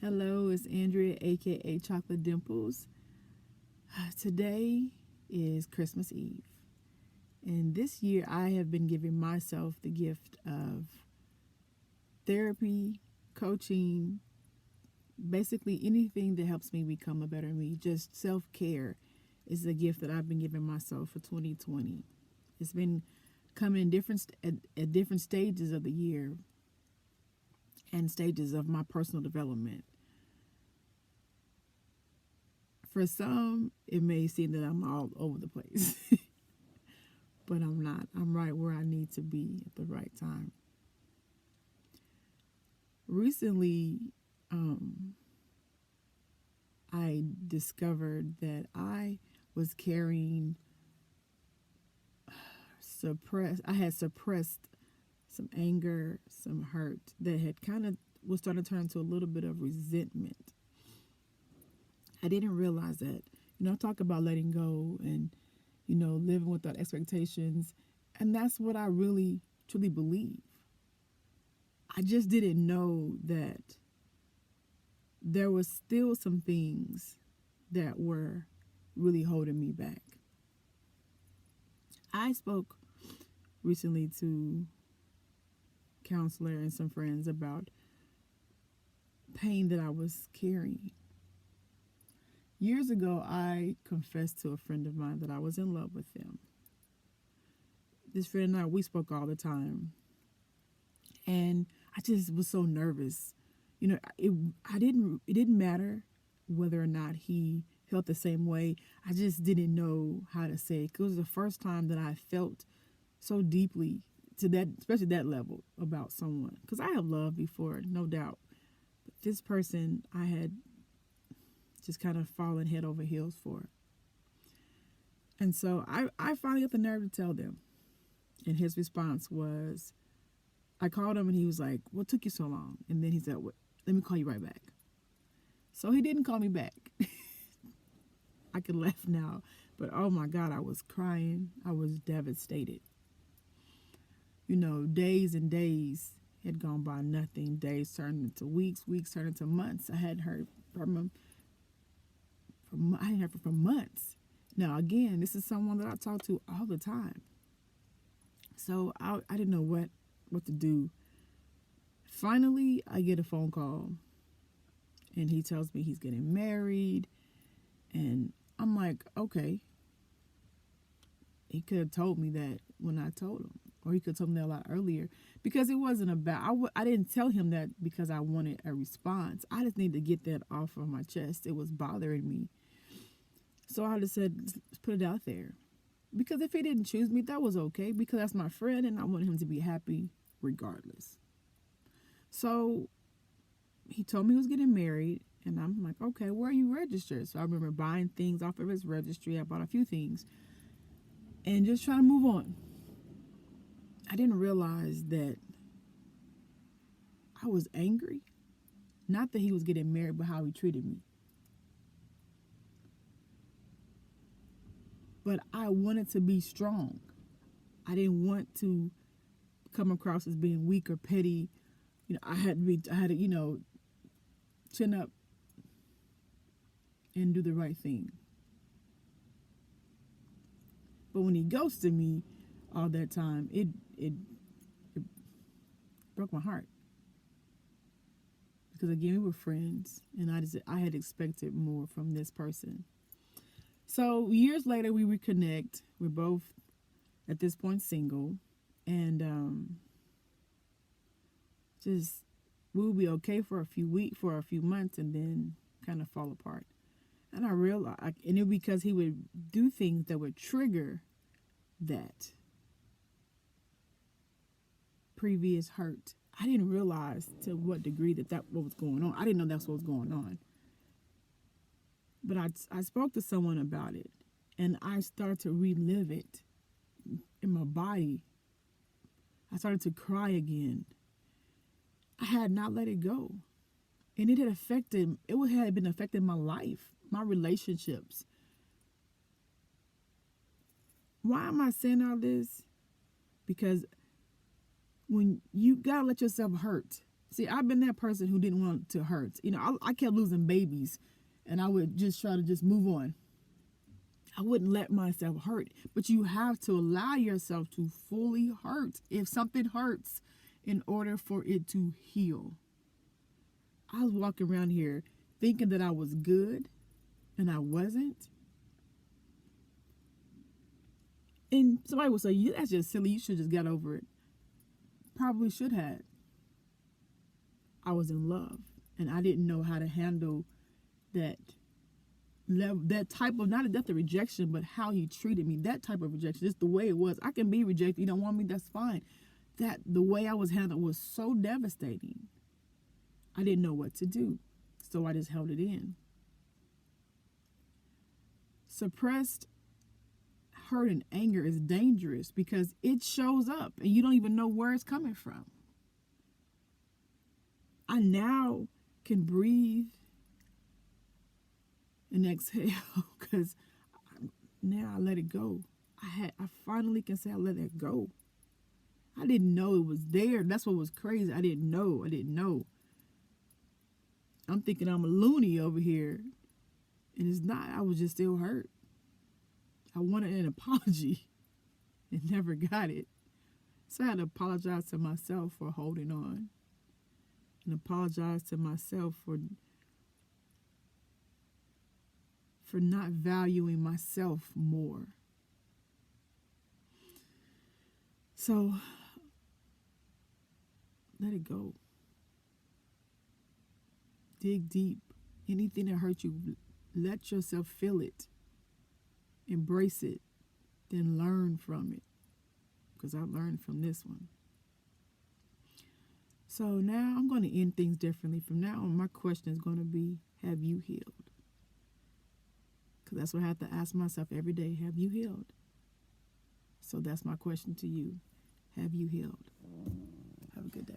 Hello, it's Andrea, aka Chocolate Dimples. Today is Christmas Eve, and this year I have been giving myself the gift of therapy, coaching, basically anything that helps me become a better me. Just self care is a gift that I've been giving myself for 2020. It's been coming at different stages of the year and stages of my personal development. For some, it may seem that I'm all over the place, but I'm not. I'm right where I need to be at the right time. Recently, um, I discovered that I was carrying I had suppressed some anger, some hurt that had kind of was starting to turn into a little bit of resentment. I didn't realize that. I talk about letting go and, living without expectations. And that's what I really, truly believe. I just didn't know that there was still some things that were really holding me back. I spoke recently to a counselor and some friends about pain that I was carrying. Years ago, I confessed to a friend of mine that I was in love with him. This friend and I, we spoke all the time. And I just was so nervous. It didn't matter whether or not he felt the same way. I just didn't know how to say it. 'Cause it was the first time that I felt so deeply to that, especially that level about someone. Because I have loved before, no doubt. But this person I had just kind of fallen head over heels for. And so I finally got the nerve to tell them. And his response was, I called him and he was like, what took you so long? And then he said, let me call you right back. So he didn't call me back. I can laugh now, but oh my God, I was crying. I was devastated. Days and days had gone by nothing. Days turned into weeks, weeks turned into months. I hadn't heard from him I hadn't heard for months. Now, again, this is someone that I talk to all the time. So I didn't know what to do. Finally, I get a phone call, and he tells me he's getting married. And I'm like, okay. He could have told me that when I told him. Or he could have told me that a lot earlier. Because it wasn't about, I didn't tell him that because I wanted a response. I just needed to get that off of my chest. It was bothering me. So I just said, let's put it out there. Because if he didn't choose me, that was okay. Because that's my friend and I wanted him to be happy regardless. So he told me he was getting married. And I'm like, okay, where are you registered? So I remember buying things off of his registry. I bought a few things. And just trying to move on. I didn't realize that I was angry. Not that he was getting married, but how he treated me. But I wanted to be strong. I didn't want to come across as being weak or petty. I had to, chin up and do the right thing. But when he ghosted me all that time, it broke my heart. Because again, we were friends, and I had expected more from this person. So years later, we reconnect. We're both at this point single, and just we'll be okay for a few weeks, for a few months, and then kind of fall apart. And I realized, and it because he would do things that would trigger that previous hurt. I didn't realize to what degree that what was going on. I didn't know that's what was going on. But I spoke to someone about it, and I started to relive it in my body. I started to cry again. I had not let it go. And it had been affecting my life, my relationships. Why am I saying all this? Because when you gotta let yourself hurt See, I've been that person who didn't want to hurt. You know, I kept losing babies, and I would just try to just move on. I wouldn't let myself hurt. But you have to allow yourself to fully hurt if something hurts in order for it to heal. I was walking around here thinking that I was good, and I wasn't. And somebody would say, that's just silly. You should just get over it. Probably should have. I was in love, and I didn't know how to handle that level, that type of, not the rejection, but how he treated me. That type of rejection, just the way it was. I can be rejected. You don't want me, that's fine. That the way I was handled was so devastating. I didn't know what to do, so I just held it in. Suppressed hurt and anger is dangerous because it shows up and you don't even know where it's coming from. I now can breathe and exhale because now I let it go. I finally can say I let it go. I didn't know it was there. That's what was crazy. I didn't know. I'm thinking I'm a loony over here, and it's not. I was just still hurt. I wanted an apology and never got it. So I had to apologize to myself for holding on, and apologize to myself for not valuing myself more. So let it go. Dig deep. Anything that hurts you, let yourself feel it. Embrace it. Then learn from it. Because I learned from this one. So now I'm going to end things differently. From now on, my question is going to be, have you healed? Because that's what I have to ask myself every day. Have you healed? So that's my question to you. Have you healed? Have a good day.